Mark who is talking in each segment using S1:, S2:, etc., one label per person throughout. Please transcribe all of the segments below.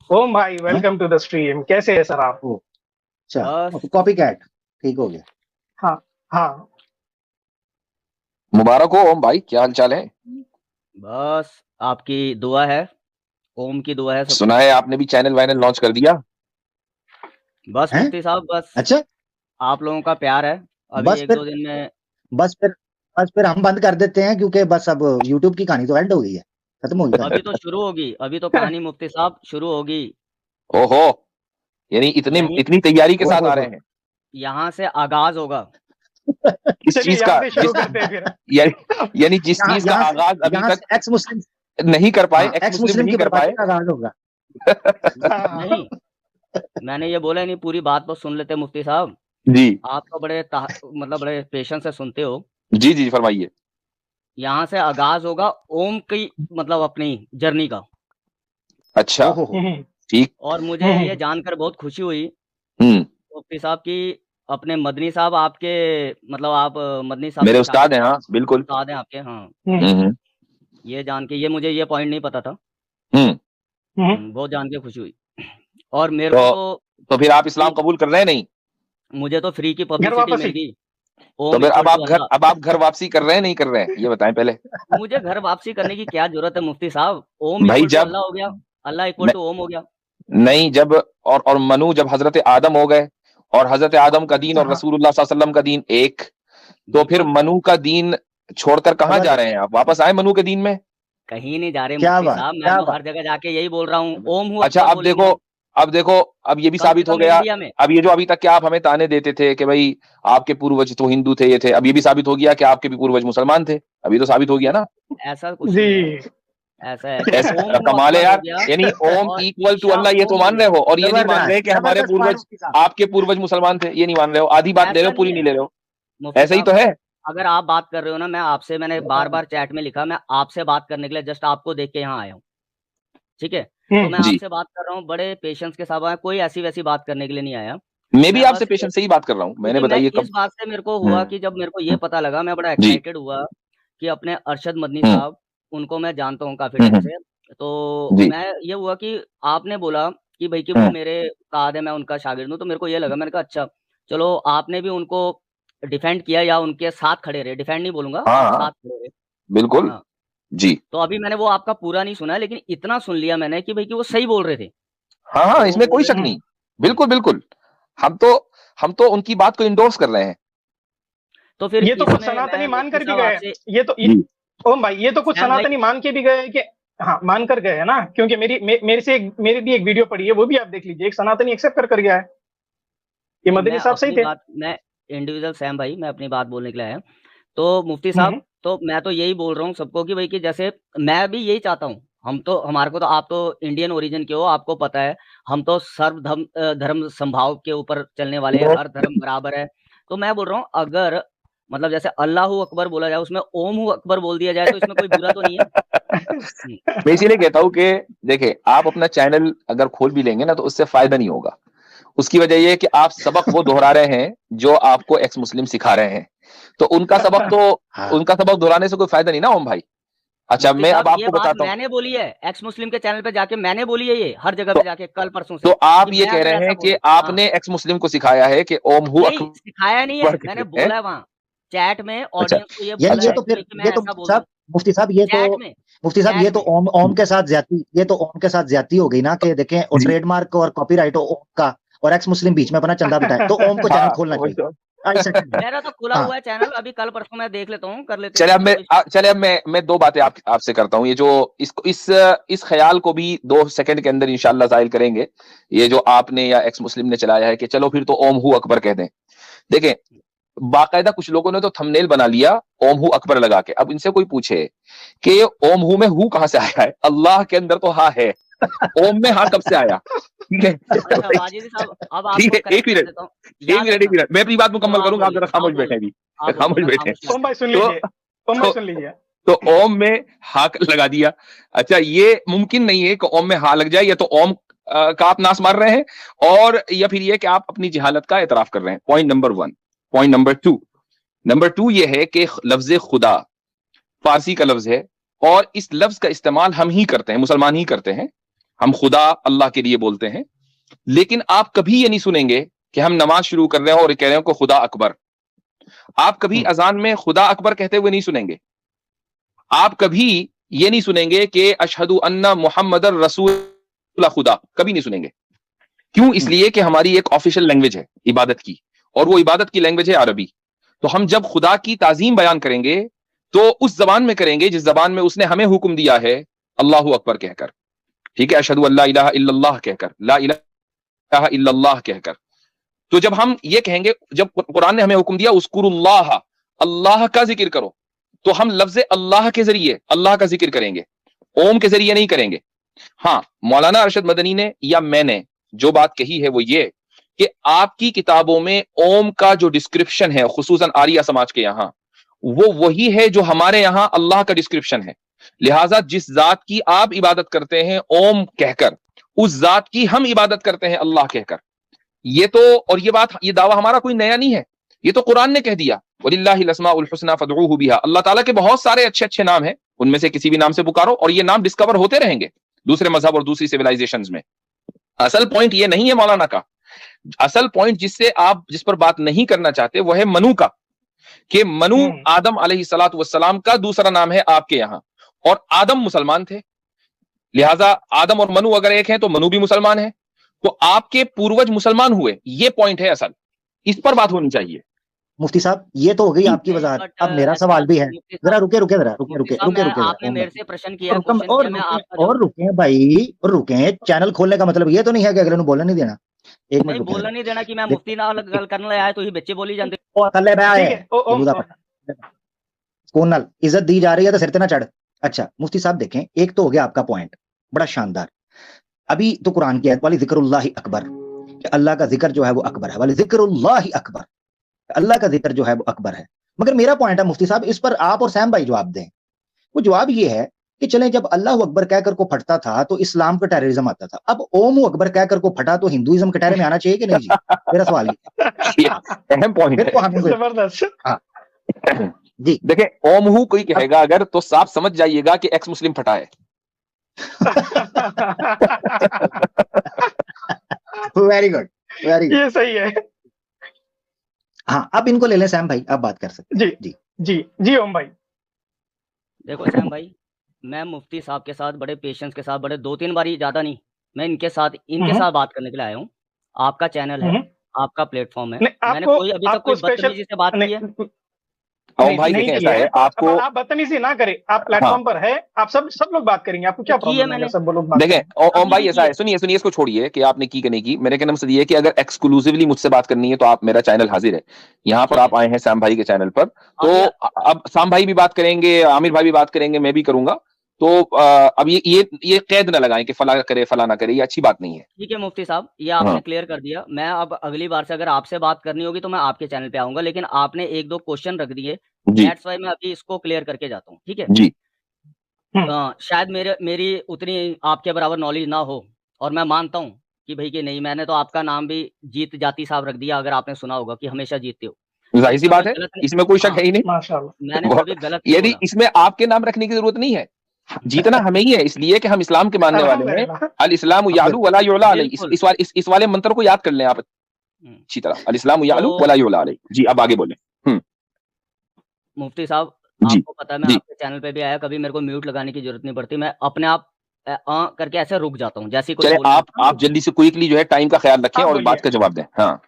S1: ओम भाई,
S2: हैं?
S1: Welcome to the stream. कैसे है सर आप?
S2: ओ, अच्छा,
S3: बस
S2: कॉपी कैट ठीक हो गया।
S1: हाँ, हाँ।
S3: मुबारक हो ओम भाई, क्या हाल चाल है?
S4: बस आपकी दुआ है, ओम की दुआ है सब
S3: सुना
S4: कुछ।
S3: है आपने भी चैनल वाइनल लॉन्च कर दिया।
S4: बस
S2: हैं?
S4: मुफ्ती साहब, बस
S2: अच्छा,
S4: आप लोगों का प्यार है। अभी
S2: बस फिर
S4: 1-2 दिन में
S2: बस फिर बस फिर हम बंद कर देते हैं, क्योंकि बस अब यूट्यूब की कहानी तो एंड हो गई है, खत्म हो गई
S4: अभी
S2: कहानी।
S4: तो शुरू होगी, अभी तो कहानी मुफ्ती साहब शुरू होगी।
S3: ओहो, यानी इतनी
S4: यहीं
S3: इतनी तैयारी के साथ
S2: ओहो
S3: आ
S2: हो।
S3: रहे हैं।
S4: यहाँ से आगाज़ होगा।
S3: किस
S1: चलिए
S3: चीज
S1: यहाँ
S3: का?
S1: से शुरू
S3: जिस
S1: करते हैं फिर।
S3: यानी जिस
S2: यहाँ
S3: चीज का
S2: यहाँ से
S3: आगाज अभी
S2: यहाँ
S3: तक
S2: से एक्स मुस्लिम,
S3: नहीं कर पाए,
S2: हाँ,
S3: एक्स
S2: एक्स
S3: मुस्लिम
S2: मुस्लिम
S3: नहीं
S2: की
S3: कर
S2: बर्बादी
S3: पाए।
S2: का आगाज होगा।
S1: हाँ।
S4: नहीं, मैंने ये बोला नहीं, पूरी बात तो सुन लेते मुफ्ती साहब।
S3: जी
S4: आप तो मतलब बड़े पेशेंस से सुनते हो।
S3: जी जी, फरमाइए।
S4: यहाँ से आगाज़ होगा ओम की, मतलब अपनी जर्नी का।
S3: अच्छा,
S2: ओहो हो।
S1: हम्म,
S3: ठीक।
S4: और मुझे ये जानकर बहुत खुशी हुई
S3: हम्म।
S4: मुफ्ती साहब की, अपने मदनी साहब आपके, मतलब आप मदनी साहब
S3: मेरे
S4: के
S3: उस्ताद
S4: शागिर्द
S3: हैं,
S4: हैं,
S3: हाँ बिल्कुल।
S4: उस्ताद हैं आपके। हाँ,
S1: हम्म,
S3: हम्म।
S4: ये जान के, ये मुझे ये पॉइंट नहीं पता था।
S3: हम्म।
S1: हम्म।
S4: बहुत जान के खुशी हुई। और मेरे को
S3: तो
S4: तो
S3: तो फिर आप इस्लाम
S4: फ्री
S3: कबूल कर रहे हैं नहीं?
S4: मुझे तो फ्री की
S1: घर
S4: पब्लिसिटी मिल
S1: वापसी।
S4: गई।
S3: तो
S4: ओम
S3: फिर
S4: इक्वल टू अल्लाह।
S3: अब आप घर वापसी कर रहे हैं नहीं कर रहे हैं, ये बताएं पहले।
S4: मुझे घर वापसी करने की क्या जरूरत है मुफ्ती साहब? ओम
S3: भाई
S4: इक्वल टू
S3: जब
S4: अल्लाह हो गया, अल्लाह इक्वल
S3: न,
S4: टू ओम हो गया।
S3: नहीं, जब और मनु जब हजरत आदम हो गए, और हजरत आदम का दीन और
S1: हाँ,
S3: रसूलुल्लाह सल्लल्लाहु अलैहि वसल्लम का दीन एक, तो फिर
S4: बिल्कुल,
S3: मनु का दीन छोड़कर कहाँ जा रहे
S2: जबरदस्त।
S3: हैं? आप वापस आए मनु के दीन में।
S4: कहीं नहीं जा रहे
S2: क्या
S4: मुफ्ती
S2: बात,
S4: साहब। मैं
S2: क्या
S4: तो
S2: बात।
S4: हर जगह जाके यही बोल रहा हूँ, ओम हूँ
S3: अच्छा,
S4: अकबर
S3: अब
S4: बोलेंगे
S3: देखो,
S4: हम,
S3: अब ये भी
S4: कम से
S3: साबित हो
S4: कम
S3: गया।
S4: इंडिया में।
S3: अब ये जो अभी तक के आप हमें ताने देते थे कि भाई आपके पूर्वज तो हिंदू थे, ये थे, अब ये भी साबित हो गया कि आपके भी पूर्वज मुसलमान थे। अभी तो साबित हो गया ना।
S4: ऐसा कुछ नहीं है।
S1: जी।
S4: ऐसा है कि ओम हूँ
S3: कमाल है
S4: अकबर हो
S3: यार।
S4: गया,
S3: यानी ओम
S4: और
S3: इक्वल टू
S4: ईशा
S3: अल्लाह, ये तो
S4: ओम हो
S3: मान रहे
S4: गया।
S3: हो, और ये नहीं मान
S2: जबरदस्त,
S3: रहे कि हमारे
S2: जबरदस्त पॉइंट
S3: पूर्वज,
S2: मुफ्ती साहब।
S3: आपके पूर्वज मुसलमान थे, ये नहीं मान रहे हो, आधी बात ले रहे
S4: ऐसा
S3: हो, पूरी
S4: नहीं
S3: नहीं
S4: है
S3: ले रहे हो।
S4: मुफ्ती
S3: ऐसे ही
S4: साहब।
S3: तो है।
S4: अगर आप बात कर रहे हो ना, मैंने बार बार चैट में लिखा, मैं आपसे बात करने के लिए जस्ट आपको देख के यहाँ आया हूँ। ठीक है, तो मैं
S3: जी,
S4: आपसे बात कर रहा हूँ बड़े पेशेंस के साथ आया, कोई ऐसी वैसी बात करने के लिए नहीं आया।
S3: मैं भी
S4: मैं
S3: आपसे
S4: बस
S3: पेशेंट से ही बात कर रहा हूँ, मैंने
S4: क्योंकि मैं
S3: बताइए
S4: इस
S3: कब।
S4: बात से मेरे को हुआ
S3: हम्म।
S4: कि जब मेरे को ये पता लगा, मैं बड़ा
S3: जी।
S4: एक्साइटेड हुआ कि अपने अरशद मदनी
S3: हम्म।
S4: साहब, उनको मैं जानता हूँ काफ़ी टाइम
S3: हम्म।
S4: से। तो
S3: जी।
S4: मैं ये हुआ कि आपने बोला कि भई कि वो
S3: हम्म।
S4: मेरे उस्ताद हैं, मैं उनका शागिर्द हूँ, तो मेरे को ये लगा, मैंने कहा अच्छा, चलो आपने भी उनको डिफेंड किया या उनके साथ खड़े रहे, डिफेंड नहीं बोलूँगा,
S3: हाँ
S4: आप
S3: हाँ,
S4: साथ खड़े रहे।
S3: बिल्कुल।
S4: हाँ,
S3: जी।
S4: तो अभी मैंने वो आपका पूरा नहीं सुना है, लेकिन इतना सुन लिया मैंने कि भई कि वो सही बोल रहे थे।
S3: हाँ
S4: जो
S3: हाँ,
S4: वो
S3: इसमें
S4: बोल
S3: कोई
S4: रहे
S3: शक
S4: थे।
S1: हम्म,
S3: नहीं। बिल्कुल बिल्कुल। हम तो हम तो उनकी बात को इंडोर्स कर रहे हैं।
S4: तो फिर
S1: ये तो कुछ
S4: इसमें मैं
S1: सनातनी मान
S4: मुफ्ती
S1: कर भी
S4: साहब
S1: गए।
S4: आपसे,
S3: जी।
S1: ओम भाई, ये तो कुछ
S4: सैम भाई,
S1: सनातनी मान के भी गए कि हाँ, मान कर गए है ना, क्योंकि मेरे भी एक वीडियो पड़ी है, वो भी आप देख लीजिए। एक सनातनी एक्सेप्ट कर गया है कि
S4: नहीं,
S1: मदनी साहब सही थे।
S4: मैं इंडिविजुअल सैम भाई, मैं अपनी बात बोलने के लिए आया। तो मुफ्ती
S1: हम्म,
S4: साहब, तो मैं तो यही बोल रहा हूँ सबको कि भई कि जैसे मैं भी यही चाहता हूँ। हम तो, हमारे को तो, आप तो इंडियन ओरिजिन के हो, आपको पता है, हम तो धर्म समभाव के ऊपर चलने वाले हैं, हर धर्म बराबर है। तो मैं बोल रहा हूँ, अगर मतलब जैसे अल्लाहू अकबर बोला जाए, उसमें ओम हू अकबर बोल दिया जाए, तो इसमें कोई बुरा तो नहीं है? हुँ,
S3: मैं इसीलिए कहता हूँ कि देखिए, आप अपना चैनल अगर खोल भी लेंगे ना, तो उससे फायदा नहीं होगा। उसकी वजह ये है कि आप सबक वो दोहरा रहे हैं जो आपको एक्स मुस्लिम सिखा रहे हैं। तो
S2: हाँ,
S3: उनका सबक दोहराने से कोई फायदा नहीं ना ओम भाई। अच्छा,
S4: मुफ्ती
S3: मैं
S4: साहब
S3: अब
S4: ये
S3: आपको
S4: बात
S3: बताता हूँ।
S4: मैंने बोली है, एक्स मुस्लिम के चैनल पे जाके मैंने बोली है ये, हर जगह
S3: तो
S4: पे जाके कल परसों
S3: तो
S4: से,
S3: आप
S4: कि
S3: ये
S4: मैं
S3: कह
S4: अगर
S3: रहे
S4: ऐसा
S3: हैं कि
S4: बोलूँ, हाँ।
S3: आपने एक्स मुस्लिम को सिखाया है कि ओम हु
S4: नहीं, सिखाया नहीं
S3: अकबर
S4: है, मैंने
S3: कहते हैं।
S4: बोला है वहाँ, चैट में
S3: अच्छा।
S4: ऑडियंस को ये
S2: यार
S4: बोला
S2: ये
S3: अच्छा।
S4: है
S2: तो
S4: कि
S2: फिर
S4: भई कि मैं ऐसा बोल दूँ,
S2: मुफ्ती साहब
S4: चैट में,
S2: मुफ्ती साहब ये
S4: चैट
S2: तो
S4: में।
S2: ओम के साथ ज्यादती, ये तो ओम के साथ ज्यादती हो गई ना, कि देखें, और
S3: जी।
S2: ट्रेडमार्क और कॉपीराइट ओम का, और एक्स मुस्लिम बीच में अपना चंदा बिठाए, तो ओम को चैनल
S3: हाँ,
S2: खोलना
S3: वही
S2: चाहिए।
S3: तो।
S2: आई सेकंड में।
S4: मेरा तो खुला
S2: हाँ,
S4: हुआ है चैनल, अभी कल परसों मैं देख लेता हूँ, कर लेते हैं,
S3: चले अब मैं
S4: कोई इश्यू नहीं।
S3: चले अब मैं दो बातें आपसे करता हूं। ये जो इस ख्याल को भी 2 सेकंड के अंदर इंशाल्लाह जाहिर करेंगे। ये जो आपने या एक्स मुस्लिम ने चलाया है कि चलो फिर तो ओम हु अकबर कह दें। देखें, बाकायदा कुछ लोगों ने तो थंबनेल बना लिया ओम हु अकबर लगा के। अब इनसे कोई पूछे कि ये ओम हु में हु कहां से आया है, अल्लाह के अंदर तो हा है, ओम में हा कब से आया? ठीक है।
S4: अच्छा वाजिद साहब, अब
S3: ठीक
S4: आपको
S3: है, एक
S4: करेक्ट कर
S3: मिनट,
S4: देता हूँ,
S3: एक
S4: याद
S3: मिनट, एक
S4: रखना।
S3: मिनट, मैं अपनी बात
S4: चलो
S3: मुकम्मल
S4: आप
S3: करूंगा, आप
S4: बोल लो,
S3: जरा
S4: आप
S3: खामोश
S4: बोल लो,
S3: बैठे।
S4: आप बोल लो,
S3: खामोश
S4: मैं
S3: बैठे।
S4: खामोश
S1: ओम
S4: बैठता
S1: भाई
S4: हूँ।
S1: सुन
S3: तो
S1: लीजिए। ओम भाई
S3: तो
S1: सुन लीजिए।
S3: तो ओम में हा लगा दिया। अच्छा, ये मुमकिन नहीं है कि ओम में हा लग जाए, या तो ओम का आप नाश मार रहे हैं, और या फिर ये कि आप अपनी जहालत का एतराफ कर रहे हैं। Point number 1। पॉइंट नंबर 2 ये है कि लफ्ज खुदा फारसी का लफ्ज है, और इस लफ्ज का इस्तेमाल हम ही करते हैं, मुसलमान ही करते हैं। हम खुदा अल्लाह के लिए बोलते हैं, लेकिन आप कभी ये नहीं सुनेंगे कि हम नमाज शुरू कर रहे हो और कह रहे हो कि खुदा अकबर। आप कभी अजान में खुदा अकबर कहते हुए नहीं सुनेंगे। आप कभी ये नहीं सुनेंगे कि अशहदु अन्ना मुहम्मदर रसूल खुदा, कभी नहीं सुनेंगे। क्यों? इसलिए कि हमारी एक ऑफिशियल लैंग्वेज है इबादत की, और वो इबादत की लैंग्वेज है अरबी। तो हम जब खुदा की ताजीम बयान करेंगे तो उस जबान में करेंगे जिस जबान में उसने हमें हुक्म दिया है, अल्लाहु अकबर कहकर, ठीक है, अशहदु अल्ला इलाहा इल्लल्लाह कहकर, ला इलाहा इल्लल्लाह कहकर। तो जब हम ये कहेंगे, जब कुरान ने हमें हुक्म दिया उस्कुरुल्लाह, अल्लाह का जिक्र करो, तो हम लफ्ज अल्लाह के जरिए अल्लाह का जिक्र करेंगे, ओम के जरिए नहीं करेंगे। हाँ, मौलाना अरशद मदनी ने या मैंने जो बात कही है वो ये कि आपकी किताबों में ओम का जो डिस्क्रिप्शन है, खुसूसन आरिया समाज के यहां, वो वही है जो हमारे यहां अल्लाह का डिस्क्रिप्शन है। लिहाजा जिस जात की आप इबादत करते हैं ओम कहकर, उस जात की हम इबादत करते हैं अल्लाह कहकर। ये तो, और ये बात, ये दावा हमारा कोई नया नहीं है, ये तो कुरान ने कह दिया, वलिल्लाहिल अस्माउल हुस्ना फदऊहु बिहा। अल्लाह ताला के बहुत सारे अच्छे अच्छे नाम हैं, उनमें से किसी भी नाम से पुकारो, और ये नाम डिस्कवर होते रहेंगे दूसरे मजहब और दूसरी सिविलाइजेशंस में। असल पॉइंट ये नहीं है मौलाना का। असल पॉइंट जिस पर बात नहीं करना चाहते वो है मनु का, कि मनु आदम अलैहिस्सलातु वस्सलाम का दूसरा नाम है आपके यहां, और आदम मुसलमान थे, लिहाजा आदम और मनु अगर एक है तो मनु भी मुसलमान है, तो आपके पूर्वज मुसलमान हुए। ये पॉइंट है असल, इस पर बात होनी चाहिए।
S2: मुफ्ती साहब ये तो हो गई आपकी वजाहत। अब मेरा सवाल भी है, जरा रुके
S4: आपने मेरे से प्रश्न किया,
S2: और रुके भाई, और रुके। चैनल खोलने का मतलब ये तो नहीं है कि अगले बोलने नहीं देना। एक मिनट
S4: बोलना नहीं देना कि मैं मुफ्ती नाल गल करने आया तो ही बच्चे बोली जाते
S2: थल्ले कौन नाल इज्जत दी जा रही है तो सिर ते ना चढ़। अच्छा मुफ्ती साहब देखें, एक तो हो गया आपका पॉइंट बड़ा शानदार। अभी तो कुरान की आयत वाली जिक्रुल्लाहि अकबर, कि अल्लाह का जिक्र जो है वो अकबर है, वाली जिक्रुल्लाहि अकबर, अल्लाह का जिक्र जो है वो अकबर है। मगर मेरा पॉइंट है मुफ्ती साहब, इस पर आप और सैम भाई जवाब दें। वो जवाब ये है कि चलें, जब अल्लाह अकबर कहकर को फटता था तो इस्लाम का टेररिज्म आता था, अब ओम अकबर कहकर को फटा तो हिंदुइज्म के टेरे में आना चाहिए कि नहीं? जी मेरा सवाल ये
S3: अहम पॉइंट है।
S1: जबरदस्त
S3: जी देखें, ओमहू कोई कहेगा अगर तो साफ समझ जाइएगा कि एक्स मुस्लिम फटा है।
S2: वेरी गुड, वेरी गुड,
S1: ये सही है।
S2: हाँ अब इनको ले लें सैम भाई, आप बात कर सकते हैं।
S1: जी जी जी ओम भाई।
S4: देखो सैम भाई, मैं मुफ्ती साहब के साथ बड़े पेशेंस के साथ, बड़े 2-3 बारी, ज्यादा नहीं, मैं इनके साथ बात करने के लिए आया हूँ। आपका चैनल है, आपका प्लेटफॉर्म है, मैंने कोई अभी तक कोई बदतमीजी से बात की है?
S3: भाई देखें, ऐसा है, आपको
S1: आप बदतमीजी ना करें, आप प्लेटफॉर्म पर है, आप सब लोग बात करेंगे, आपको क्या प्रॉब्लम है? सब लोग बात
S3: देखें ओम भाई, ऐसा है, सुनिए इसको छोड़िए कि आपने की कि नहीं की। मेरे कहने से ये है कि अगर एक्सक्लूसिवली मुझसे बात करनी है तो आप, मेरा चैनल हाजिर है, यहाँ पर आप आए हैं श्याम भाई के चैनल पर, तो अब श्याम भाई भी बात करेंगे, आमिर भाई भी बात करेंगे, मैं भी करूंगा। तो अब ये कैद ना लगाएं कि फला करे फला ना करे, ये अच्छी बात नहीं है।
S4: ठीक है मुफ्ती साहब, ये आपने क्लियर कर दिया। मैं अब अगली बार से अगर आपसे बात करनी होगी तो मैं आपके चैनल पे आऊंगा, लेकिन आपने 1-2 क्वेश्चन रख दिए, दैट्स व्हाई मैं अभी इसको क्लियर करके जाता हूँ, ठीक है
S3: जी।
S4: शायद मेरी उतनी आपके बराबर नॉलेज ना हो, और मैं मानता हूँ कि भाई कि नहीं, मैंने तो आपका नाम भी जीत जाती साहब रख दिया, अगर आपने सुना होगा कि हमेशा जीतते हो,
S3: जाहिर सी बात है, इसमें कोई शक है ही नहीं।
S1: माशाल्लाह,
S4: मैंने कभी गलत,
S3: यदि इसमें आपके नाम रखने की जरूरत नहीं है, जीतना हमें ही है, इसलिए कि हम इस्लाम के मानने वाले हैं। अल इस्लाम यालू वला युला अलैहि, इस वाले मंत्र को याद कर लें आप अच्छी तरह, अल इस्लाम यालू वला युला अलैहि। जी अब आगे बोलें।
S4: मुफ्ती साहब, आपको पता है मैं आपके चैनल पे भी आया, कभी मेरे को म्यूट लगाने की जरूरत नहीं पड़ती, मैं अपने आप करके ऐसे रुक जाता हूँ, जैसे कोई
S3: आप जल्दी से क्विकली जो है टाइम का ख्याल रखें और बात का जवाब दें। हाँ,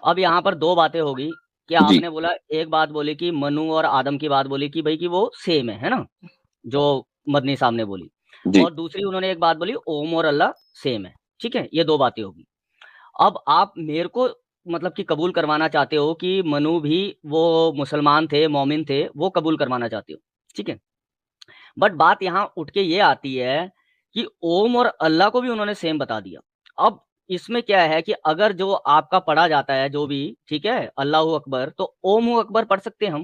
S4: अब यहाँ पर 2 बातें होगी कि आपने बोला, एक बात बोली कि मनु और आदम की बात बोली कि भाई कि वो सेम है ना, जो मदनी साहब ने बोली, और दूसरी उन्होंने एक बात बोली ओम और अल्लाह सेम है, ठीक है, ये 2 बातें होगी। अब आप मेरे को मतलब कि कबूल करवाना चाहते हो कि मनु भी वो मुसलमान थे, मोमिन थे, वो कबूल करवाना चाहते हो, ठीक है, बट बात यहाँ उठ के ये आती है कि ओम और अल्लाह को भी उन्होंने सेम बता दिया। अब इसमें क्या है कि अगर जो आपका पढ़ा जाता है जो भी, ठीक है, अल्लाहु अकबर, तो ओम अकबर पढ़ सकते हैं,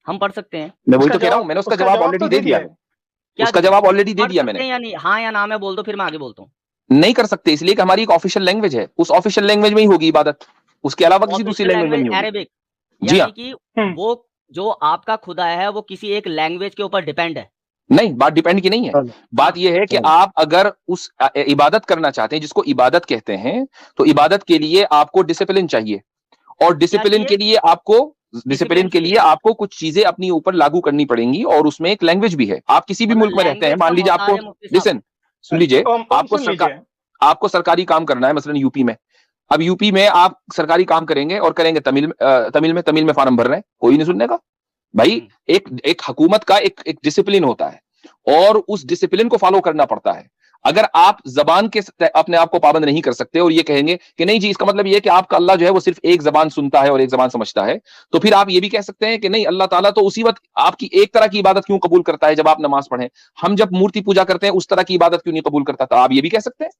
S4: हम पढ़ सकते हैं।
S3: मैं वही तो कह रहा हूँ, मैंने उसका जवाब ऑलरेडी दे दिया है, उसका जवाब ऑलरेडी दे दिया मैंने।
S4: या नहीं, हाँ या ना में बोल दो, फिर मैं आगे बोलता हूँ।
S3: नहीं कर सकते, इसलिए कि हमारी एक ऑफिशियल लैंग्वेज है, उस ऑफिशियल लैंग्वेज में ही होगी इबादत, उसके अलावा किसी दूसरी लैंग्वेज में नहीं होगी।
S4: अरेबिक, यानी कि वो जो आपका खुदा है वो किसी एक लैंग्वेज के ऊपर डिपेंड है,
S3: नहीं, बात डिपेंड की नहीं है।
S2: चलो,
S3: बात यह है कि
S2: चलो।
S3: आप अगर उस इबादत करना चाहते हैं जिसको इबादत कहते हैं, तो इबादत के लिए आपको डिसिप्लिन चाहिए, और डिसिप्लिन के लिए आपको डिसिप्लिन के लिए आपको कुछ चीजें अपनी ऊपर लागू करनी पड़ेंगी, और उसमें एक लैंग्वेज भी है। आप किसी भी
S4: मतलब
S3: मुल्क में रहते हैं,
S4: लैंग्वेज
S3: मान
S4: का
S3: लीजिए
S4: मोहताज
S3: आपको,
S4: है मुफ्ती साहब।
S3: लिसन, सुन लीजिए,
S1: ओम
S3: आपको
S1: सुन
S3: सरकार,
S1: लीजिए।
S3: आपको सरकारी काम करना है, मसलन यूपी में। अब यूपी में आप सरकारी काम करेंगे और करेंगे तमिल में फॉर्म भर रहे हैं, कोई नहीं सुनने का भाई। एक हुकूमत का एक डिसिप्लिन होता है, और उस डिसिप्लिन को फॉलो करना पड़ता है। अगर आप जबान के अपने आप को पाबंद नहीं कर सकते और ये कहेंगे कि नहीं जी, इसका मतलब ये है कि आपका अल्लाह जो है वो सिर्फ एक जबान सुनता है और एक जबान समझता है, तो फिर आप ये भी कह सकते हैं कि नहीं, अल्लाह ताला तो उसी वक्त आपकी एक तरह की इबादत क्यों कबूल करता है जब आप नमाज पढ़ें, हम जब मूर्ति पूजा करते हैं उस तरह की इबादत क्यों नहीं कबूल करता? तो आप ये भी कह सकते हैं।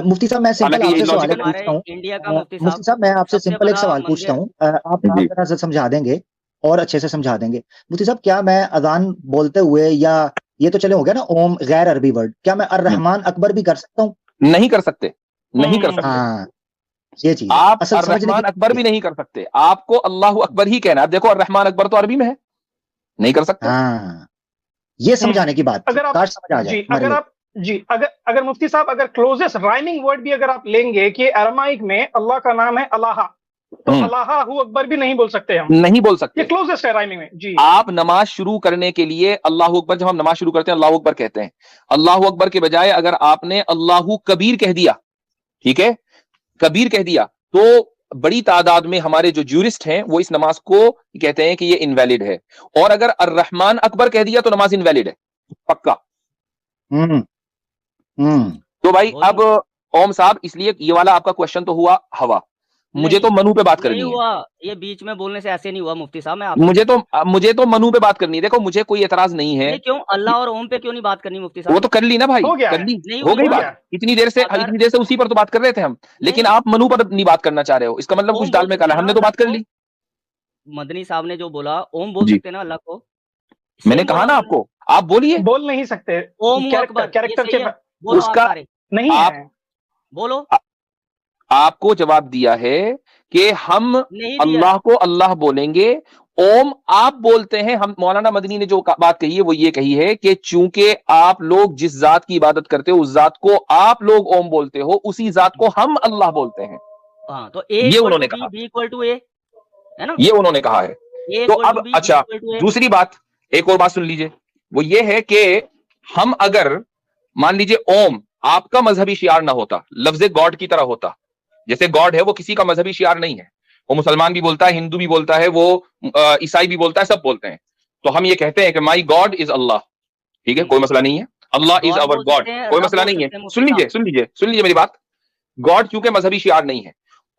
S2: मुफ्ती साहब, मैं सिंपल
S3: हालांकि ये
S2: आपसे सवाल
S3: लॉजिकल
S2: एक पूछता हूँ।
S4: इंडिया का
S2: मुफ्ती साहब, मैं आपसे
S4: सबसे
S2: सिंपल एक
S4: बड़ा
S2: सवाल पूछता
S4: मंदिर।
S2: हूँ, आप
S3: जी।
S2: जरा सा समझा देंगे और अच्छे से समझा देंगे। मुफ्ती साहब, क्या मैं अजान बोलते हुए, या ये तो चले हो गया ना ओम गैर अरबी वर्ड, क्या मैं अर रहमान अकबर भी कर सकता हूँ?
S3: नहीं कर सकते, नहीं कर सकते।
S2: हाँ, ये चीज है
S3: आप
S2: असल
S3: अर
S2: समझने
S3: रहमान
S2: की।
S3: अकबर भी नहीं कर सकते, आपको अल्लाह अकबर ही कहना है। अब देखो, अर रहमान अकबर तो अरबी में है, नहीं कर सकते।
S2: हाँ, ये समझाने की बात थी,
S1: अगर आप
S2: काश समझ आ
S1: जी
S2: जाए हमारे
S1: अगर
S2: लोग।
S1: आप जी अगर अगर मुफ्ती साहब अगर क्लोजेस्ट राइमिंग वर्ड भी अगर आप लेंगे कि अरमाइक में अल्लाह का नाम है अल्लाह, तो अल्लाह हु अकबर भी नहीं बोल सकते हम,
S3: नहीं बोल
S1: ये
S3: सकते।
S1: क्लोजेस्ट है राइमिंग में। जी,
S3: आप नमाज शुरू करने के लिए अल्लाह अकबर, जब हम नमाज शुरू करते हैं अल्लाह अकबर कहते हैं, अल्लाह अकबर के बजाय अगर आपने अल्लाह कबीर कह दिया, ठीक है, कबीर कह दिया, तो बड़ी तादाद में हमारे जो ज्यूरिस्ट हैं वो इस नमाज को कहते हैं कि ये इनवैलिड है। और अगर अर रहमान अकबर कह दिया तो नमाज इनवैलिड है, पक्का।
S2: हम्म हम्म
S3: तो भाई
S4: बोलो।
S3: अब ओम साहब, इसलिए ये वाला आपका क्वेश्चन तो हुआ हवा, मुझे
S4: नहीं,
S3: तो मनु पे बात
S4: नहीं
S3: करनी है।
S4: हुआ, ये बीच में बोलने से ऐसे नहीं हुआ मुफ्ती साहब। मैं आपसे
S3: मुझे तो मनु पे बात करनी है। देखो, मुझे कोई एतराज नहीं है।
S4: नहीं, क्यों अल्लाह और ओम पे क्यों नहीं बात करनी मुफ्ती साहब?
S3: वो तो कर ली ना भाई,
S1: हो गया
S3: कर
S1: है,
S3: ली,
S4: नहीं
S3: हो
S4: हुई
S3: गई
S1: हो
S4: ना।
S3: बात।
S1: गया।
S3: इतनी देर से उसी पर तो बात कर रहे थे हम, लेकिन
S4: नहीं,
S3: आप मनु पर नहीं बात करना चाह रहे हो, इसका मतलब कुछ
S4: ओम
S3: दाल
S4: बोल
S3: में
S4: सकते
S3: काला।
S4: हैं ना
S3: हमने तो
S4: अल्लाह
S3: बात कर
S4: को।
S3: ली।
S4: मदनी साहब ने जो बोला ओम बोल
S3: जी,
S4: सकते हैं ना अल्लाह को।
S3: मैंने
S4: सेम
S3: कहा
S4: बोला
S3: ना
S4: उन्होंने,
S3: आपको, आप बोलिए।
S1: बोल नहीं सकते,
S4: ओम हु
S1: कैरेक्टर
S4: अकबर, ये
S1: कैरेक्टर
S4: सही
S1: के
S4: है? बोलो आप
S3: उसका
S4: सारे,
S1: नहीं
S3: आप
S1: है।
S4: बोलो।
S3: आपको जवाब दिया है कि हम
S4: नहीं दिया
S3: अल्लाह
S4: है।
S3: को अल्लाह बोलेंगे, ओम आप बोलते हैं। हम, मौलाना मदनी ने जो बात कही है वो ये कही है कि चूंकि आप लोग जिस जात की इबादत करते हो उस जात को आप लोग ओम बोलते हो, उसी जात को हम अल्लाह बोलते हैं।
S4: हाँ, तो ए
S3: ये
S4: इक्वल
S3: उन्होंने
S4: टू बी,
S3: कहा,
S4: बी इक्वल टू ए, है ना?
S3: ये उन्होंने कहा है।
S4: ए
S3: तो
S4: इक्वल टू
S3: अब
S4: बी, बी
S3: अच्छा,
S4: इक्वल टू ए।
S3: दूसरी बात, एक और बात सुन लीजिए, वो ये है कि हम अगर मान लीजिए ओम आपका मजहबी शियार ना होता, लफ्ज गॉड की तरह होता, जैसे गॉड है वो किसी का मजहबी शियार नहीं है, वो मुसलमान भी बोलता है, हिंदू भी बोलता है, वो ईसाई भी बोलता है, सब बोलते हैं। तो हम ये कहते हैं कि माई गॉड इज अल्लाह, ठीक है, कोई मसला नहीं है, अल्लाह इज
S4: गॉड
S3: अवर
S4: बोल
S3: गॉड,
S4: सकते हैं,
S3: कोई
S4: रब
S3: मसला
S4: बोल
S3: नहीं है।
S4: सकते हैं मुफ्ती
S3: सुन लीजिए,
S4: साहब।
S3: सुन लीजिए, सुन लीजिए मेरी बात। गॉड क्योंकि मजहबी शियार नहीं है,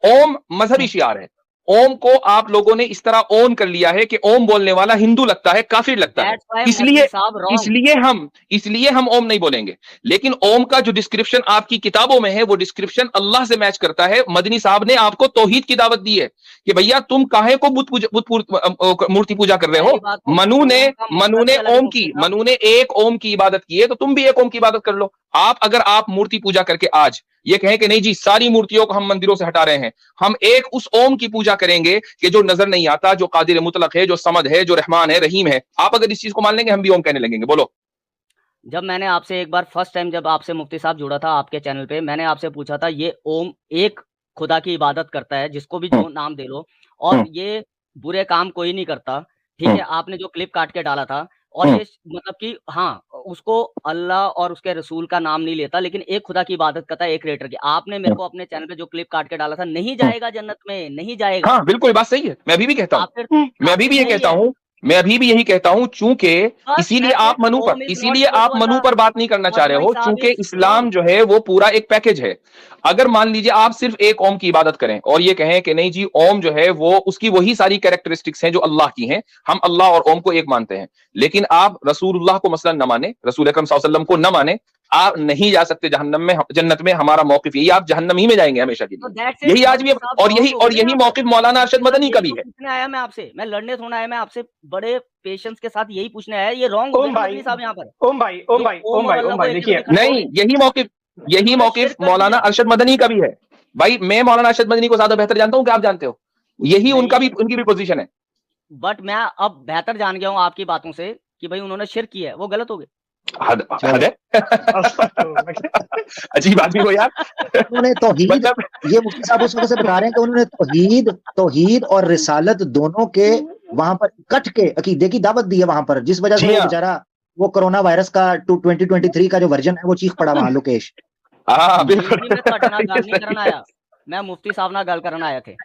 S3: ओम मजहबी शियार है। ओम को आप लोगों ने इस तरह ओन कर लिया है कि ओम बोलने वाला हिंदू लगता है, काफिर लगता है,
S4: दैट्स व्हाई
S3: इसलिए
S4: मदनी साहब रॉन्ग।
S3: इसलिए हम ओम नहीं बोलेंगे। लेकिन ओम का जो डिस्क्रिप्शन आपकी किताबों में है वो डिस्क्रिप्शन अल्लाह से मैच करता है। मदनी साहब ने आपको तौहीद की दावत दी है कि भैया तुम काहे को मूर्ति पूजा कर रहे हो।
S4: पहली बात तो ओम का मकसद ही अलग है मुफ्ती साहब।
S3: मनु ने एक ओम की इबादत की है, तो तुम भी एक ओम की इबादत कर लो। अगर आप मूर्ति पूजा करके आज ये कहें कि नहीं जी सारी मूर्तियों को हम मंदिरों से हटा रहे हैं, हम एक उस ओम की पूजा करेंगे कि जो नजर नहीं आता, जो कादिर मुतलक है, जो समद है, जो रहमान है, रहीम है, आप अगर इस चीज को मान लेंगे हम भी ओम कहने लगेंगे। बोलो।
S4: जब मैंने आपसे एक बार फर्स्ट टाइम जब आपसे मुफ्ती साहब जुड़ा था आपके चैनल पे, मैंने आपसे पूछा था ये ओम एक खुदा की इबादत करता है, जिसको भी जो नाम दे लो, और ये बुरे काम कोई नहीं करता, ठीक है? आपने जो क्लिप काट के डाला था, और ये मतलब कि हाँ, उसको अल्लाह और उसके रसूल का नाम नहीं लेता, लेकिन एक खुदा की इबादत करता है, एक क्रिएटर की। आपने मेरे को अपने चैनल पे जो क्लिप काट के डाला था, नहीं जाएगा जन्नत में, नहीं जाएगा।
S3: हाँ बिल्कुल, बात सही है, मैं अभी भी कहता हूँ,
S4: काफिर,
S3: मैं अभी भी ये
S4: काफिर
S3: कहता
S4: नहीं है।
S3: हूँ, मैं अभी भी यही कहता हूं, चूंकि
S4: बस
S3: इसीलिए
S4: that's
S3: आप
S4: it,
S3: मनु पर
S4: ओम is not
S3: इसीलिए
S4: equal
S3: आप
S4: to
S3: मनु
S4: Allah.
S3: पर बात नहीं करना चाह रहे हो,
S4: मदनी साहब
S3: क्योंकि
S4: is
S3: इस्लाम
S4: wrong.
S3: जो है वो पूरा एक पैकेज है। अगर मान लीजिए आप सिर्फ एक ओम की इबादत करें और ये कहें कि नहीं जी ओम जो है वो उसकी वही सारी कैरेक्टरिस्टिक्स हैं जो अल्लाह की हैं, हम अल्लाह और ओम को एक मानते हैं, लेकिन आप रसूलुल्लाह को मसलन न माने, रसूल अकरम सल्लल्लाहु अलैहि वसल्लम को न माने, आप नहीं जा सकते जहन्नम में। जन्नत में हमारा मौकिफ यही, आप जहन्नम ही में जाएंगे हमेशा के
S4: तो
S3: लिए।
S4: that's it,
S3: यही आज भी,
S4: मदनी साहब
S3: और
S4: wrong हो गए ना
S3: यही
S4: यहाँ पर।
S3: मौकिफ मौलाना अरशद
S4: मुफ्ती साहब,
S3: मदनी का
S4: यही
S3: भी
S4: तो
S3: है।
S4: पूछने आया मैं आपसे, मैं लड़ने थोड़ा आया मैं आपसे, बड़े पेशेंस के साथ यही पूछने आया। ये रॉन्ग हो गए
S1: ओम
S4: ना
S1: भाई,
S4: मदनी साहब यहाँ पर।
S1: ओम भाई, ओम
S4: ये
S1: भाई,
S4: ओम
S1: ओम
S4: और
S1: भाई,
S4: अल्लाह
S1: ओम
S4: को
S1: भाई,
S4: एक
S1: देखिए
S4: जगह दिखा
S3: नहीं, यही
S4: इन्होंने
S3: मौकिफ
S4: शिर्क कर
S3: मौलाना
S4: दिया।
S3: अरशद मदनी का भी है। भाई मैं मौलाना अरशद मदनी को ज्यादा बेहतर जानता हूं कि आप जानते हो, यही
S4: नहीं,
S3: उनकी भी पोजीशन है।
S4: बट मैं अब बेहतर जान गया हूँ आपकी बातों से कि भाई उन्होंने शिर्क किया है, वो गलत हो गए।
S3: हद हद है। अजीब आदमी हो यार।
S2: उन्होंने तौहीद,
S3: मतलब
S2: ये मुफ्ती साहब उस वजह से बता रहे हैं कि उन्होंने तौहीद और रिसालत दोनों के वहां पर इकट्ठ के अकीदे की दावत दी है वहां पर, जिस वजह से वो बेचारा वो कोरोना वायरस का 2023 का जो वर्जन है वो चीख पड़ा वहां लोकेश।
S3: हाँ बिल्कुल।
S4: मैं ਤੁਹਾਡੇ ਨਾਲ ਗੱਲ नहीं करना आया, मैं मुफ्ती साहब ਨਾਲ ਗੱਲ ਕਰਨ आया थे।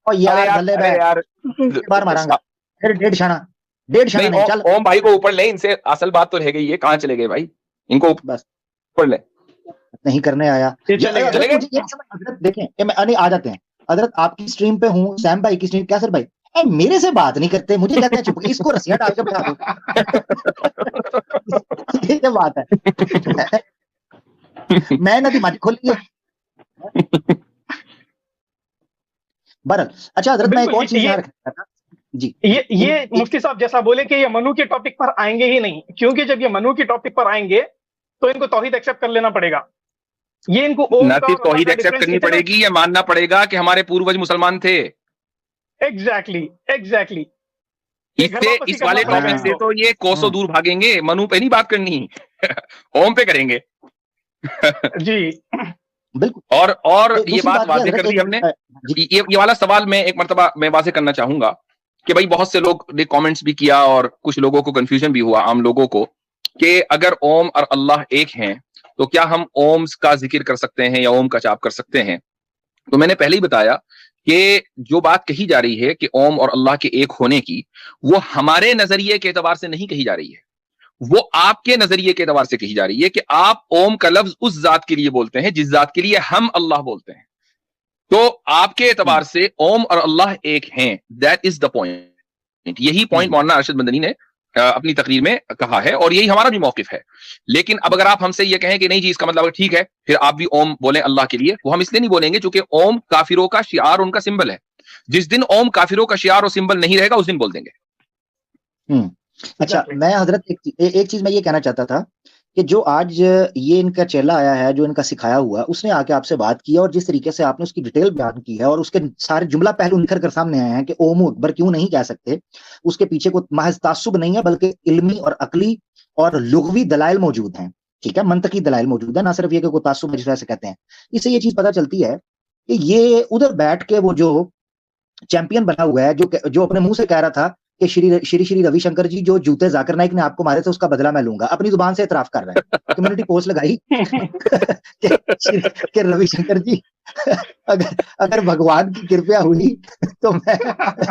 S2: और यार बल्ले
S3: अरे यार
S2: बार मारांगा फिर 1.5 शाना नहीं चल।
S3: ओम भाई को ऊपर ले, इनसे असल बात तो रह गई है, कहाँ चले गए भाई, इनको
S2: बस
S3: ऊपर ले।
S2: नहीं करने आया।
S3: चले गए।
S2: देखें नहीं आ जाते हैं हजरत, आपकी स्ट्रीम पे हूँ, सैम भाई की स्ट्रीम, क्या सर भाई मेरे से बात नहीं करते, मुझे कहते हैं चुप, इसको रस्सियां डाल के बैठा दो। ये बात है। मैं नदी मत खोली है बरल। अच्छा हजरत मैं एक और चीज जी,
S1: ये मुफ्ती साहब जैसा बोले कि ये मनु के टॉपिक पर आएंगे ही नहीं, क्योंकि जब ये मनु के टॉपिक पर आएंगे तो इनको तौहीद एक्सेप्ट कर लेना पड़ेगा। ये इनको
S3: ना सिर्फ तौहीद एक्सेप्ट करनी पड़ेगी, या मानना पड़ेगा कि हमारे पूर्वज मुसलमान थे।
S1: एग्जैक्टली
S3: इससे इस वाले टॉपिक से तो ये कोसों दूर भागेंगे, मनु पे नहीं बात करनी। ओम पे करेंगे।
S1: जी
S2: बिल्कुल।
S3: और ये बात वाज़ेह कर दी हमने। ये वाला सवाल मैं एक मर्तबा मैं वाज़ेह करना चाहूंगा कि भाई बहुत से लोग ने कमेंट्स भी किया और कुछ लोगों को कंफ्यूजन भी हुआ, आम लोगों को, कि अगर ओम और अल्लाह एक हैं तो क्या हम ओम्स का जिक्र कर सकते हैं या ओम का जाप कर सकते हैं। तो मैंने पहले ही बताया कि जो बात कही जा रही है कि ओम और अल्लाह के एक होने की, वो हमारे नजरिए के एतबार से नहीं कही जा रही है, वो आपके नजरिए के एतबार से कही जा रही है कि आप ओम का लफ्ज उस जात के लिए बोलते हैं जिस जात के लिए हम अल्लाह बोलते हैं। तो आपके एतबार से ओम और अल्लाह एक हैं, दैट इज द पॉइंट। यही पॉइंट मौलाना अरशद मदनी ने अपनी तकरीर में कहा है और यही हमारा भी मौकिफ है। लेकिन अब अगर आप हमसे ये कहें कि नहीं जी इसका मतलब ठीक है फिर आप भी ओम बोलें अल्लाह के लिए, वो हम इसलिए नहीं बोलेंगे क्योंकि ओम काफिरों का शिआर, उनका सिंबल है। जिस दिन ओम काफिरों का शिआर और सिंबल नहीं रहेगा उस दिन बोल देंगे।
S2: अच्छा मैं हजरत एक चीज मैं ये कहना चाहता था कि जो आज ये इनका चेला आया है, जो इनका सिखाया हुआ, उसने आके आपसे बात की और जिस तरीके से आपने उसकी डिटेल बयान की है और उसके सारे जुमला पहलू निखर कर सामने आए हैं कि ओम अकबर क्यों नहीं कह सकते, उसके पीछे कोई महज तासुब नहीं है बल्कि इल्मी और अकली और लुगवी दलाइल मौजूद हैं। ठीक है, मंतकी दलाइल मौजूद है, ना सिर्फ ये कि कोई तासुब जिस तरह से कहते हैं। इससे ये चीज पता चलती है कि ये उधर बैठ के वो जो चैंपियन बना हुआ है, जो अपने मुंह से कह रहा था कि श्री रविशंकर जी जो जूते जाकिर नाइक ने आपको मारे थे उसका बदला मैं लूंगा, अपनी जुबान से इतराफ कर रहा है। कम्युनिटी पोस्ट लगाई कि रविशंकर जी अगर भगवान की कृपया हुई तो मैं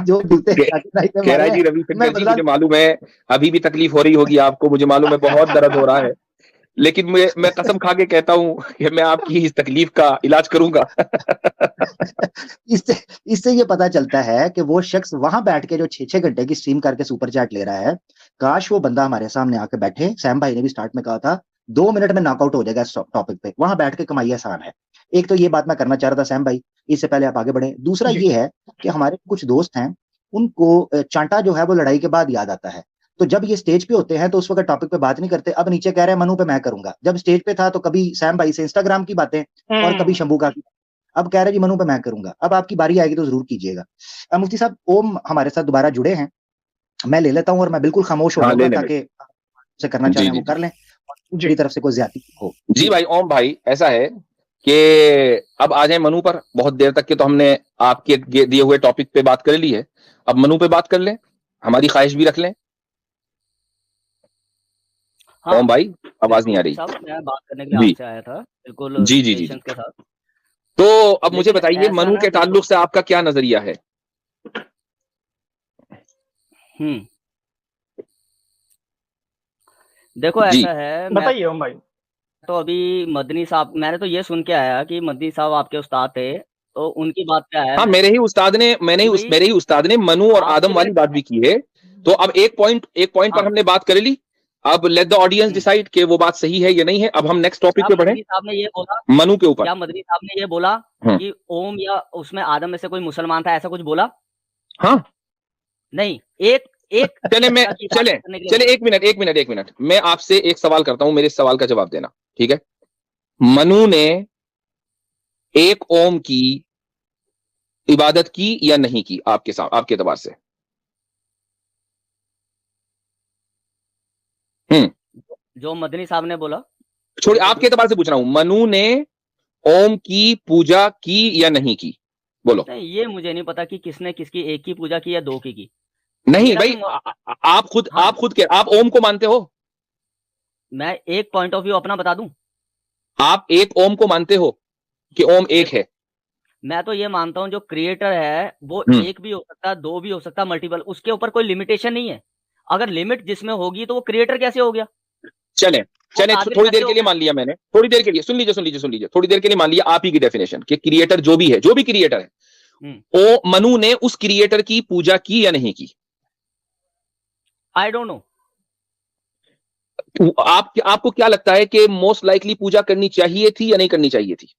S2: जो जूते जाकिर नाइक ने मारे
S3: जी रविशंकर जी, मुझे मालूम है अभी भी तकलीफ हो रही होगी आपको, मुझे मालूम है बहुत दर्द हो रहा है, लेकिन मैं कसम खा के कहता हूं कि मैं आपकी इस तकलीफ का इलाज करूंगा।
S2: इससे ये पता चलता है कि वो शख्स वहां बैठ के जो 6-6 घंटे की स्ट्रीम करके सुपर चैट ले रहा है, काश वो बंदा हमारे सामने आके बैठे। सैम भाई ने भी स्टार्ट में कहा था 2 मिनट में नॉकआउट हो जाएगा इस टॉपिक पे, वहां बैठ के कमाई आसान है। एक तो ये बात मैं करना चाह रहा था सैम भाई, इससे पहले आप आगे बढ़े। दूसरा ये है कि हमारे कुछ दोस्त हैं, उनको चांटा जो है वो लड़ाई के बाद याद आता है। तो जब ये स्टेज पे होते हैं तो उस वक्त टॉपिक पे बात नहीं करते, अब नीचे कह रहे हैं मनु पे मैं करूंगा। जब स्टेज पे था तो कभी सैम भाई से इंस्टाग्राम की बातें और कभी शंभू का, अब कह रहे जी मनु पे मैं करूंगा। अब आपकी बारी आएगी तो जरूर कीजिएगा। मुफ्ती साहब ओम हमारे साथ दोबारा जुड़े हैं, मैं ले लेता हूं और मैं बिल्कुल खामोश हो जाऊंगा ताकि से करना चाह रहे हैं वो कर लें, मेरी तरफ से कोई ज्यादती हो।
S3: जी भाई ओम भाई, ऐसा है कि अब आ जाए मनु पर। बहुत देर तक के तो हमने आपके दिए हुए टॉपिक पे बात कर ली है, अब मनु पे बात कर लें, हमारी ख्वाहिश भी रख लें। हाँ, ओम भाई आवाज नहीं आ रही।
S4: मैं बात करने के लिए आपसे आया था, बिल्कुल
S3: जी जी जी के साथ। तो अब मुझे बताइए मनु के ताल्लुक से आपका क्या नजरिया है?
S4: देखो ऐसा है,
S1: बताइए ओम भाई।
S4: तो अभी मदनी साहब, मैंने तो ये सुन के आया कि मदनी साहब आपके उस्ताद थे, तो उनकी बात क्या है?
S3: हाँ, मेरे ही उस्ताद ने मनु और आदम वाली बात भी की है। तो अब एक पॉइंट पर हमने बात कर ली, अब लेट द ऑडियंस डिसाइड कि वो बात सही है या नहीं है। अब हम नेक्स्ट टॉपिक पे बढ़े।
S4: साहब ने ये बोला
S3: मनु के ऊपर,
S4: क्या मदनी साहब ने ये बोला कि ओम या उसमें आदम में से कोई मुसलमान था, ऐसा कुछ बोला?
S3: हाँ
S4: नहीं, एक
S3: चले एक मिनट मैं आपसे एक सवाल करता हूं, मेरे इस सवाल का जवाब देना, ठीक है? मनु ने एक ओम की इबादत की या नहीं की आपके एतबार से?
S4: जो मदनी साहब ने बोला,
S3: छोड़िए, आपके एतबार से पूछ रहा हूं, मनु ने ओम की पूजा की या नहीं की, बोलो।
S4: नहीं, ये मुझे नहीं पता कि किसने किसकी एक की पूजा की या दो की।
S3: नहीं
S4: मेरा
S3: भाई,
S4: तो हाँ,
S3: आप खुद आप ओम को मानते हो?
S4: मैं एक पॉइंट ऑफ व्यू अपना बता दूं,
S3: आप एक ओम को मानते हो कि ओम एक है?
S4: मैं तो ये मानता हूं जो क्रिएटर है वो
S3: हम्म।
S4: एक भी हो सकता है, दो भी हो सकता है, मल्टीपल, उसके ऊपर कोई लिमिटेशन नहीं है। अगर लिमिट जिसमें होगी तो वो क्रिएटर कैसे हो गया?
S3: चले
S4: वो
S3: चले,
S4: कादिर
S3: थोड़ी
S4: कैसे
S3: देर
S4: हो
S3: के लिए
S4: गया?
S3: मान लिया मैंने, थोड़ी देर के लिए सुन लीजिए, थोड़ी देर के लिए मान लिया आप ही की डेफिनेशन कि क्रिएटर जो भी है, जो भी क्रिएटर है, ओ मनु ने उस क्रिएटर की पूजा की या नहीं की?
S4: I don't know.
S3: आपको क्या लगता है कि मोस्ट लाइकली पूजा करनी चाहिए थी या नहीं करनी चाहिए थी?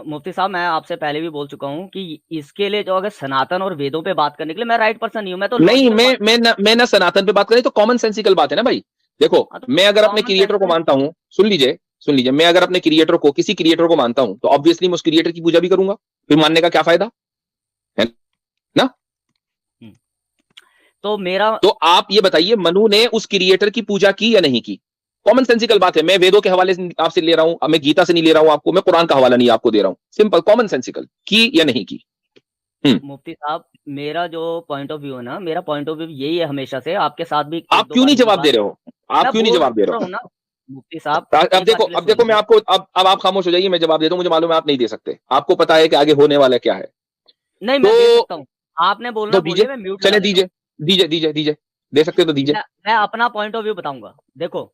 S4: मुफ्ती साहब, मैं आपसे पहले भी बोल चुका हूं कि इसके लिए जो अगर सनातन और वेदों पे बात करने के लिए मैं राइट पर्सन नहीं हूं। मैं तो
S3: नहीं,
S4: लॉजिकल
S3: मैं ना सनातन पे बात करें तो कॉमन सेंसिकल बात है ना भाई। देखो,
S4: हाँ, तो
S3: मैं अगर अपने
S4: कॉमन
S3: क्रिएटर को
S4: सेंस
S3: मानता हूं, सुन लीजिए, मैं अगर अपने क्रिएटर को, किसी क्रिएटर को मानता हूं तो ऑब्वियसली मैं उस क्रिएटर की पूजा भी करूंगा, फिर मानने का क्या फायदा है ना?
S4: तो मेरा
S3: तो आप ये बताइए, मनु ने उस क्रिएटर की पूजा की या नहीं की? कॉमन सेंसिकल बात है, मैं वेदों के हवाले से आपसे ले रहा हूं, मैं गीता से नहीं ले रहा हूं आपको, मैं कुरान का हवाला नहीं आपको दे रहा हूं, सिंपल कॉमन सेंसिकल, की या नहीं की?
S4: मुफ्ती साहब, मेरा जो पॉइंट ऑफ व्यू है ना, मेरा पॉइंट ऑफ व्यू यही है हमेशा से, आपके साथ भी
S3: आप क्यों नहीं जवाब दे रहे हो? आप
S4: मैं
S3: क्यों नहीं
S4: बोल
S3: जवाब दे
S4: रहा
S3: रहे
S4: हूँ ना
S3: हो?
S4: मुफ्ती साहब।
S3: अब
S4: एक बार
S3: देखो,
S4: के लिए सुन
S3: मैं
S4: लीजिए।
S3: आपको, अब आप खामोश हो जाइए, मैं जवाब देता हूं, मुझे मालूम है आप नहीं दे सकते, आपको पता है कि आगे होने वाला क्या है।
S4: नहीं, मैं दे
S3: तो
S4: सकता हूँ। आपने बोलना
S3: दीजिए,
S4: बोलिए, मैं म्यूट
S3: चले
S4: लगा देता हूँ।
S3: दीजिए, दे सकते हो तो दीजिए।
S4: मैं अपना पॉइंट ऑफ व्यू बताऊंगा। देखो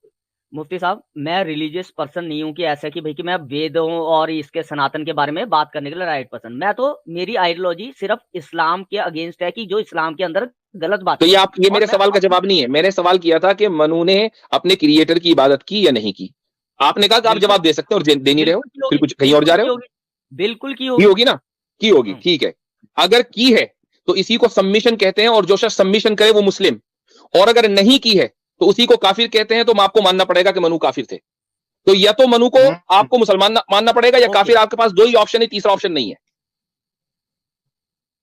S4: मुफ्ती साहब, मैं रिलीजियस पर्सन नहीं हूँ कि ऐसा कि भाई कि मैं वेदों और इसके सनातन के बारे में बात करने के लिए राइट पर्सन। मैं तो, मेरी आइडियोलॉजी सिर्फ इस्लाम के अगेंस्ट है कि जो इस्लाम के अंदर गलत बात
S3: तो
S4: है।
S3: ये
S4: और
S3: मेरे
S4: मैं
S3: सवाल का जवाब नहीं है, मैंने सवाल किया था कि मनु ने अपने क्रिएटर की इबादत की या नहीं की। आपने कहा कि आप
S4: बिल्कुल
S3: जवाब दे सकते हो और दे नहीं रहे हो,
S4: बिल्कुल की
S3: फिर
S4: होगी,
S3: कुछ कहीं और जा रहे हो।
S4: बिल्कुल की
S3: की
S4: होगी।
S3: होगी ना, की होगी,
S4: हम्म,
S3: ठीक है। अगर की है तो इसी को सबमिशन कहते हैं, और जो शख्स सबमिशन करे वो मुस्लिम, और अगर नहीं की है तो उसी को काफिर कहते हैं। तो आपको मानना पड़ेगा कि मनु काफिर थे। तो या तो मनु को आपको मुसलमान मानना पड़ेगा या
S4: ओके।
S3: काफिर। आपके पास दो ही ऑप्शन है, तीसरा ऑप्शन नहीं है।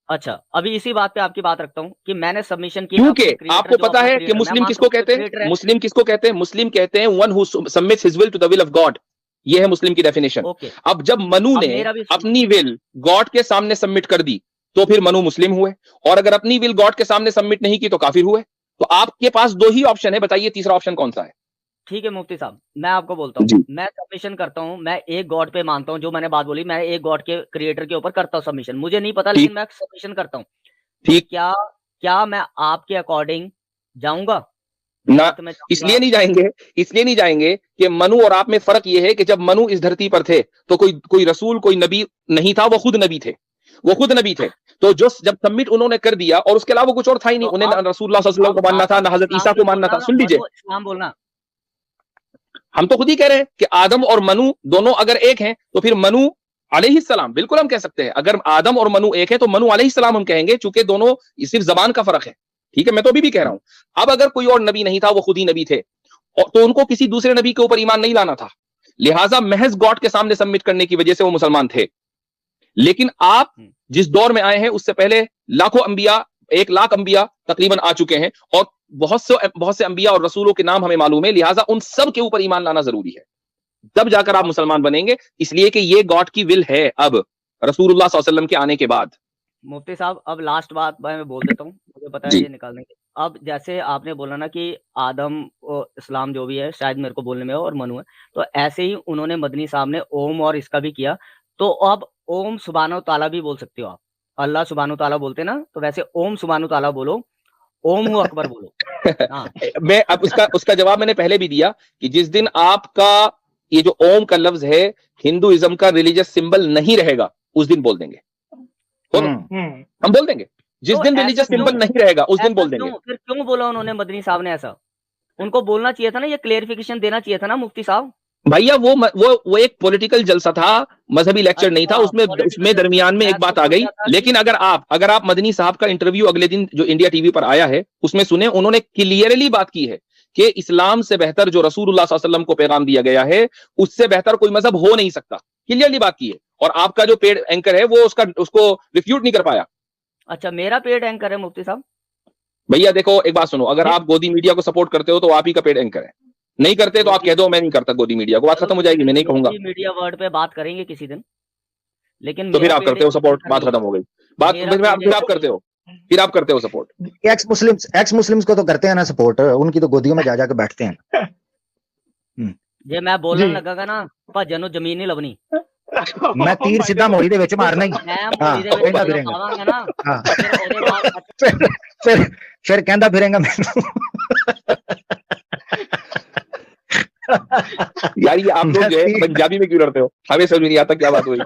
S4: अच्छा, अभी इसी बात पे आपकी बात रखता हूँ कि मैंने सबमिशन की, मैं
S3: क्योंकि
S4: अपने क्रिएटर,
S3: आपको
S4: जो
S3: पता
S4: अपना
S3: है कि
S4: क्रिएटर, मैं
S3: मुस्लिम
S4: मानता
S3: किसको
S4: हूँ
S3: कहते हैं?
S4: क्रिएटर है।
S3: मुस्लिम किसको कहते हैं? मुस्लिम कहते हैं one who submits his will to the will of God. ये है मुस्लिम की डेफिनेशन।
S4: ओके,
S3: अब जब मनु
S4: अब
S3: ने
S4: मेरा भी
S3: अपनी विल गॉड के सामने सबमिट कर दी तो फिर मनु मुस्लिम हुए, और अगर अपनी विल गॉड के सामने सबमिट नहीं की तो काफिर हुए। तो आपके पास दो ही ऑप्शन है, बताइए तीसरा ऑप्शन कौन सा है?
S4: ठीक है मुफ्ती साहब, मैं आपको बोलता हूँ,
S3: जी,
S4: मैं सबमिशन करता हूँ, मैं एक गॉड पे मानता हूँ। जो मैंने बात बोली, मैं एक गॉड के क्रिएटर के ऊपर करता हूँ सबमिशन। मुझे नहीं पता, लेकिन
S3: ठीक
S4: मैं सबमिशन करता हूँ। तो
S3: ठीक
S4: क्या क्या मैं आपके अकॉर्डिंग जाऊंगा,
S3: ना,
S4: गलत में जाऊंगा?
S3: इसलिए नहीं जाएंगे कि मनु और आप में फर्क यह है कि जब मनु इस धरती पर थे तो कोई रसूल, कोई नबी नहीं था, वो खुद नबी थे, तो जो जब सबमिट उन्होंने कर दिया, और उसके अलावा कुछ और था ही नहीं,
S4: तो
S3: उन्हें ना
S4: अब
S3: रसूलुल्लाह सल्लल्लाहु अलैहि वसल्लम को मानना था,
S4: आदम
S3: ना हजरत ईसा
S4: इस्लाम
S3: को
S4: नहीं
S3: मानना
S4: बोलना
S3: था।
S4: ना,
S3: सुन लीजिए,
S4: मनु इस्लाम बोलना।
S3: हम तो खुद ही कह रहे हैं कि आदम और मनु दोनों अगर एक हैं तो फिर मनु अलैहिस्सलाम बिल्कुल हम कह सकते हैं। अगर आदम और मनु एक है तो मनु अलैहिस्सलाम हम कहेंगे, चूंकि दोनों सिर्फ जबान का फर्क है। ठीक है, मैं तो अभी भी कह रहा हूं। अब अगर कोई और नबी नहीं था, वो खुद ही नबी थे, और तो उनको किसी दूसरे नबी के ऊपर ईमान नहीं लाना था, लिहाजा महज गॉड के सामने सबमिट करने की वजह से वो मुसलमान थे। लेकिन आप जिस दौर में आए हैं उससे पहले लाखों अंबिया, 1 लाख अंबिया तकरीबन आ चुके हैं, और बहुत से अंबिया और रसूलों के नाम हमें मालूम है, लिहाजा उन सब के ऊपर ईमान लाना जरूरी है, तब जाकर आप मुसलमान बनेंगे। इसलिए कि ये गॉड की विल है अब रसूलुल्लाह सल्लल्लाहु अलैहि वसल्लम के आने के बाद।
S4: मुफ्ती साहब, अब लास्ट बात मैं बोल देता हूँ, मुझे पता है
S3: जी,
S4: ये निकालने के। अब जैसे आपने बोला ना कि आदम और इस्लाम जो भी है, शायद मेरे को बोलने में हो, और मनु है, तो ऐसे ही उन्होंने मदनी साहब ने ओम और इसका भी किया। तो अब ओम सुब्हानहू ताला भी बोल सकते हो आप। अल्लाह सुब्हानहू ताला बोलते ना, तो वैसे ओम सुब्हानहू ताला बोलो, ओम हु अकबर बोलो। हाँ,
S3: मैं अब उसका जवाब मैंने पहले भी दिया कि जिस दिन आपका ये जो ओम का लफ्ज है हिंदुइज्म का रिलीजियस सिंबल नहीं रहेगा, उस दिन बोल देंगे, हम बोल देंगे। जिस
S4: तो
S3: दिन
S4: ऐसा
S3: रिलीजियस
S4: क्यों?
S3: सिंबल नहीं रहेगा उस दिन
S4: ऐसा
S3: बोल देंगे।
S4: क्यों? फिर क्यों बोला उन्होंने मदनी साहब ने ऐसा? उनको बोलना चाहिए था ना, ये क्लेरिफिकेशन देना चाहिए था ना मुफ्ती साहब।
S3: भैया वो एक पॉलिटिकल जलसा था, मजहबी लेक्चर नहीं था।
S4: अच्छा,
S3: उसमें
S4: पॉलिटिकल
S3: दरमियान में
S4: मैं
S3: एक
S4: तो
S3: बात आ
S4: सोच
S3: गई।
S4: रहा था
S3: लेकिन
S4: कि
S3: अगर आप मदनी साहब का इंटरव्यू अगले दिन जो इंडिया टीवी पर आया है उसमें सुने, उन्होंने क्लियरली बात की है कि इस्लाम से बेहतर जो रसूलुल्लाह सल्लल्लाहु अलैहि वसल्लम को पैगाम दिया गया है, उससे बेहतर कोई मजहब हो नहीं सकता। क्लियरली बात की है, और आपका जो पेड एंकर है वो उसको रिफ्यूट नहीं कर पाया।
S4: अच्छा, मेरा पेड एंकर है मुफ्ती साहब।
S3: भैया देखो, एक बात सुनो, अगर आप गोदी मीडिया को सपोर्ट करते हो तो आप ही का पेड एंकर है। नहीं करते तो आप कह दो मैं नहीं करता गोदी मीडिया को, बात खत्म हो जाएगी, मैं नहीं कहूंगा।
S4: मीडिया वर्ड पे बात करेंगे किसी दिन, लेकिन
S3: तो फिर आप करते हो सपोर्ट, बात खत्म हो गई। बात फिर आप करते हो, फिर आप करते हो सपोर्ट।
S2: एक्स मुस्लिम्स को तो करते हैं ना सपोर्ट, उनकी तो गोदियों में जा जाके बैठते हैं।
S4: जे मैं बोलने लगागा ना भजन ਨੂੰ ਜ਼ਮੀਨ नहीं लभनी,
S2: मैं तीर सीधा मोड़ी दे विच मारना ही।
S4: मैं मोड़ी दे विच पावांगा ना, फिर ਉਹਦੇ ਬਾਅਦ
S2: फिर कहंदा फिरेगा मैं
S3: यार ये आप लोग जो है पंजाबी में क्यों लड़ते हो, हमें समझ नहीं आता क्या बात हुई।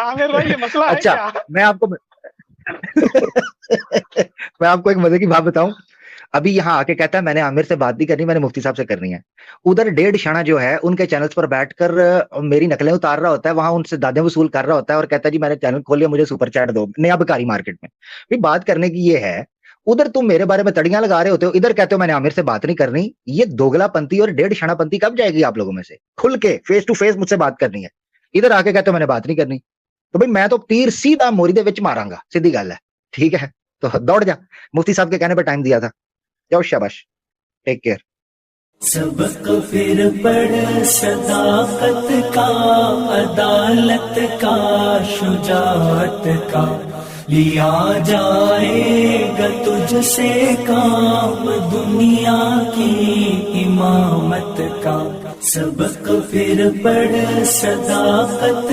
S1: आमिर भाई ये मसला है
S2: अच्छा
S1: क्या?
S2: मैं आपको एक मजे की बात बताऊं। अभी यहाँ आके कहता है मैंने आमिर से बात नहीं करनी, मैंने मुफ्ती साहब से करनी है। उधर 1.5 शाना जो है उनके चैनल्स पर बैठकर मेरी नकलें उतार रहा होता है, वहां उनसे दादे वसूल कर रहा होता है और कहता है जी मैंने चैनल खोल लिया, मुझे सुपर चैट दो, नया भिखारी मार्केट में। भी बात करने की ये है, उधर तुम मेरे बारे में तड़ियां लगा रहे होते हो, इधर कहते हो मैंने आमिर से बात नहीं करनी। ये दोगलापंथी और 1.5 शानापंथी कब जाएगी आप लोगों में से? खुल के फेस टू फेस मुझसे बात करनी है, इधर आके कहते हो मैंने बात नहीं करनी। तो भाई मैं तो तीर सीधा मोरी दे विच मारांगा, सीधी गल है, ठीक है? तो दौड़ जा, मुफ्ती साहब के कहने पर टाइम दिया था, जाओ शाबाश, टेक केयर।
S5: सबक फिर पढ़ सदाकत का, अदालत का, शुजाअत का, लिया जाएगा तुझसे काम दुनिया की इमामत का। सबक फिर पढ़ सदाकत